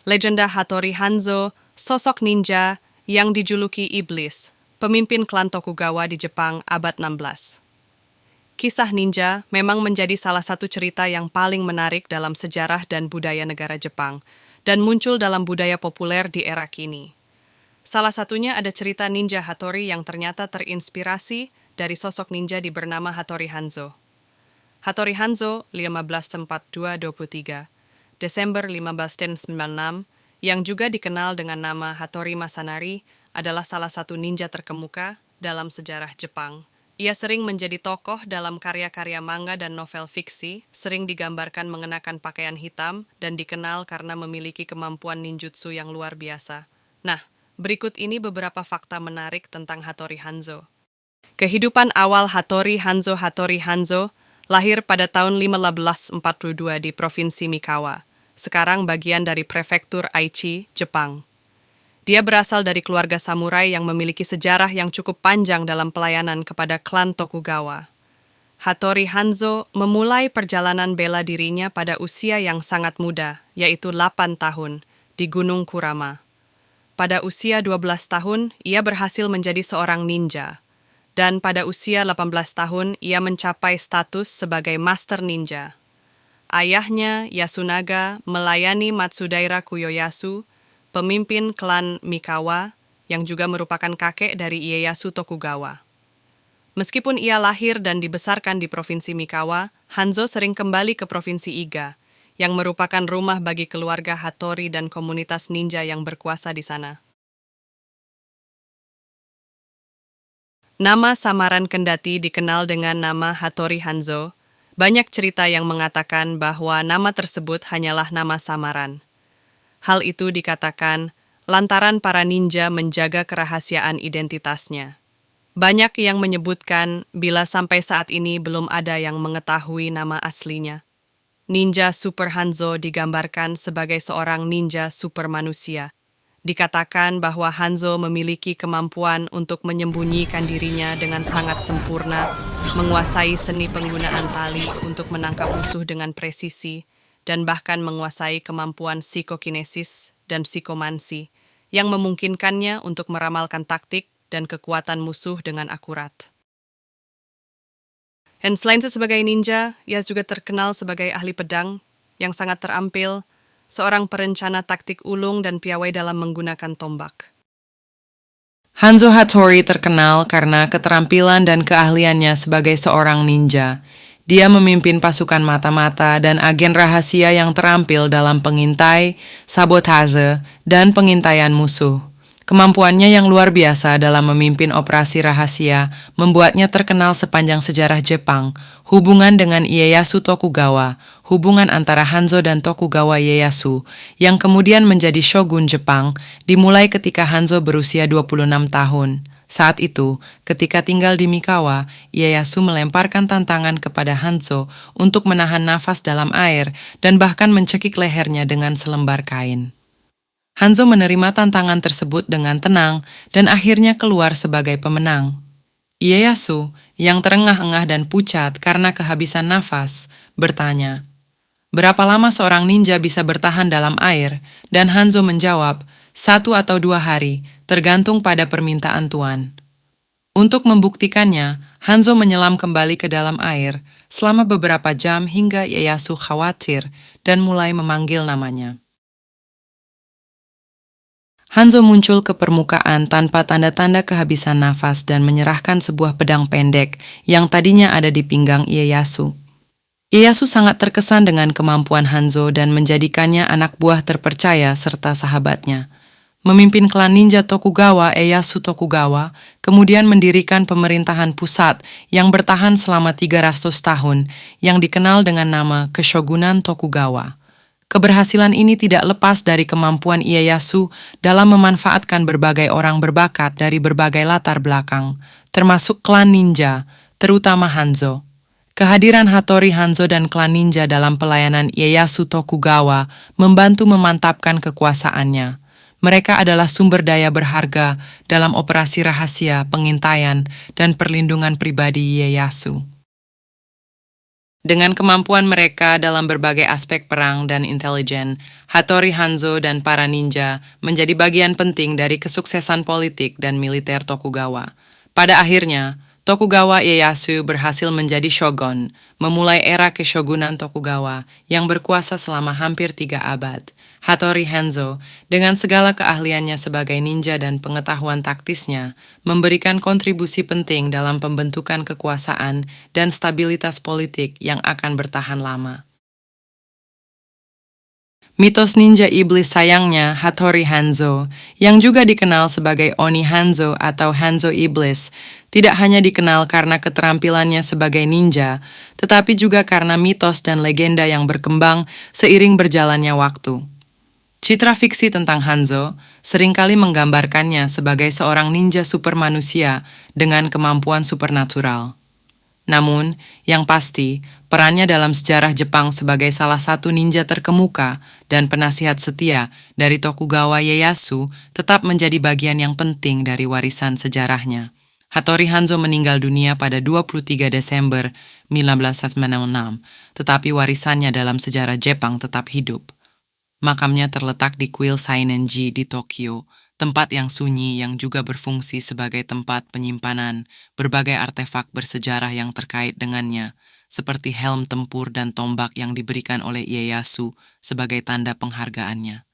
Legenda Hattori Hanzo, sosok ninja yang dijuluki iblis, pemimpin klan Tokugawa di Jepang abad 16. Kisah ninja memang menjadi salah satu cerita yang paling menarik dalam sejarah dan budaya negara Jepang, dan muncul dalam budaya populer di era kini. Salah satunya ada cerita ninja Hattori yang ternyata terinspirasi dari sosok ninja bernama Hattori Hanzo. Hattori Hanzo, 1542-23, Desember 1596, yang juga dikenal dengan nama Hattori Masanari, adalah salah satu ninja terkemuka dalam sejarah Jepang. Ia sering menjadi tokoh dalam karya-karya manga dan novel fiksi, sering digambarkan mengenakan pakaian hitam, dan dikenal karena memiliki kemampuan ninjutsu yang luar biasa. Nah, berikut ini beberapa fakta menarik tentang Hattori Hanzo. Kehidupan awal Hattori Hanzo lahir pada tahun 1542 di Provinsi Mikawa, sekarang bagian dari Prefektur Aichi, Jepang. Dia berasal dari keluarga samurai yang memiliki sejarah yang cukup panjang dalam pelayanan kepada klan Tokugawa. Hattori Hanzo memulai perjalanan bela dirinya pada usia yang sangat muda, yaitu 8 tahun, di Gunung Kurama. Pada usia 12 tahun, ia berhasil menjadi seorang ninja. Dan pada usia 18 tahun, ia mencapai status sebagai Master Ninja. Ayahnya, Yasunaga, melayani Matsudaira Kuyoyasu, pemimpin klan Mikawa, yang juga merupakan kakek dari Ieyasu Tokugawa. Meskipun ia lahir dan dibesarkan di Provinsi Mikawa, Hanzo sering kembali ke Provinsi Iga, yang merupakan rumah bagi keluarga Hattori dan komunitas ninja yang berkuasa di sana. Nama samaran kendati dikenal dengan nama Hattori Hanzo. Banyak cerita yang mengatakan bahwa nama tersebut hanyalah nama samaran. Hal itu dikatakan lantaran para ninja menjaga kerahasiaan identitasnya. Banyak yang menyebutkan bila sampai saat ini belum ada yang mengetahui nama aslinya. Ninja Super Hanzo digambarkan sebagai seorang ninja super manusia. Dikatakan bahwa Hanzo memiliki kemampuan untuk menyembunyikan dirinya dengan sangat sempurna, menguasai seni penggunaan tali untuk menangkap musuh dengan presisi, dan bahkan menguasai kemampuan psikokinesis dan psikomansi, yang memungkinkannya untuk meramalkan taktik dan kekuatan musuh dengan akurat. Dan selain sebagai ninja, ia juga terkenal sebagai ahli pedang yang sangat terampil, seorang perencana taktik ulung dan piawai dalam menggunakan tombak. Hanzo Hattori terkenal karena keterampilan dan keahliannya sebagai seorang ninja. Dia memimpin pasukan mata-mata dan agen rahasia yang terampil dalam pengintai, sabotase, dan pengintaian musuh. Kemampuannya yang luar biasa dalam memimpin operasi rahasia membuatnya terkenal sepanjang sejarah Jepang. Hubungan dengan Ieyasu Tokugawa, hubungan antara Hanzo dan Tokugawa Ieyasu, yang kemudian menjadi shogun Jepang, dimulai ketika Hanzo berusia 26 tahun. Saat itu, ketika tinggal di Mikawa, Ieyasu melemparkan tantangan kepada Hanzo untuk menahan nafas dalam air dan bahkan mencekik lehernya dengan selembar kain. Hanzo menerima tantangan tersebut dengan tenang dan akhirnya keluar sebagai pemenang. Ieyasu, yang terengah-engah dan pucat karena kehabisan nafas, bertanya, "Berapa lama seorang ninja bisa bertahan dalam air?" Dan Hanzo menjawab, 1 atau 2 hari, tergantung pada permintaan tuan. Untuk membuktikannya, Hanzo menyelam kembali ke dalam air selama beberapa jam hingga Ieyasu khawatir dan mulai memanggil namanya. Hanzo muncul ke permukaan tanpa tanda-tanda kehabisan nafas dan menyerahkan sebuah pedang pendek yang tadinya ada di pinggang Ieyasu. Ieyasu sangat terkesan dengan kemampuan Hanzo dan menjadikannya anak buah terpercaya serta sahabatnya. Memimpin klan ninja Tokugawa, Ieyasu Tokugawa, kemudian mendirikan pemerintahan pusat yang bertahan selama 300 tahun yang dikenal dengan nama Keshogunan Tokugawa. Keberhasilan ini tidak lepas dari kemampuan Ieyasu dalam memanfaatkan berbagai orang berbakat dari berbagai latar belakang, termasuk klan ninja, terutama Hanzo. Kehadiran Hattori Hanzo dan klan ninja dalam pelayanan Ieyasu Tokugawa membantu memantapkan kekuasaannya. Mereka adalah sumber daya berharga dalam operasi rahasia, pengintaian, dan perlindungan pribadi Ieyasu. Dengan kemampuan mereka dalam berbagai aspek perang dan intelijen, Hattori Hanzo dan para ninja menjadi bagian penting dari kesuksesan politik dan militer Tokugawa. Pada akhirnya, Tokugawa Ieyasu berhasil menjadi shogun, memulai era keshogunan Tokugawa yang berkuasa selama hampir 3 abad. Hattori Hanzo, dengan segala keahliannya sebagai ninja dan pengetahuan taktisnya, memberikan kontribusi penting dalam pembentukan kekuasaan dan stabilitas politik yang akan bertahan lama. Mitos ninja iblis sayangnya Hattori Hanzo, yang juga dikenal sebagai Oni Hanzo atau Hanzo Iblis, tidak hanya dikenal karena keterampilannya sebagai ninja, tetapi juga karena mitos dan legenda yang berkembang seiring berjalannya waktu. Citra fiksi tentang Hanzo seringkali menggambarkannya sebagai seorang ninja super manusia dengan kemampuan supernatural. Namun, yang pasti, perannya dalam sejarah Jepang sebagai salah satu ninja terkemuka dan penasihat setia dari Tokugawa Ieyasu tetap menjadi bagian yang penting dari warisan sejarahnya. Hattori Hanzo meninggal dunia pada 23 Desember 1996, tetapi warisannya dalam sejarah Jepang tetap hidup. Makamnya terletak di Kuil Sainen-ji di Tokyo, tempat yang sunyi yang juga berfungsi sebagai tempat penyimpanan berbagai artefak bersejarah yang terkait dengannya, seperti helm tempur dan tombak yang diberikan oleh Ieyasu sebagai tanda penghargaannya.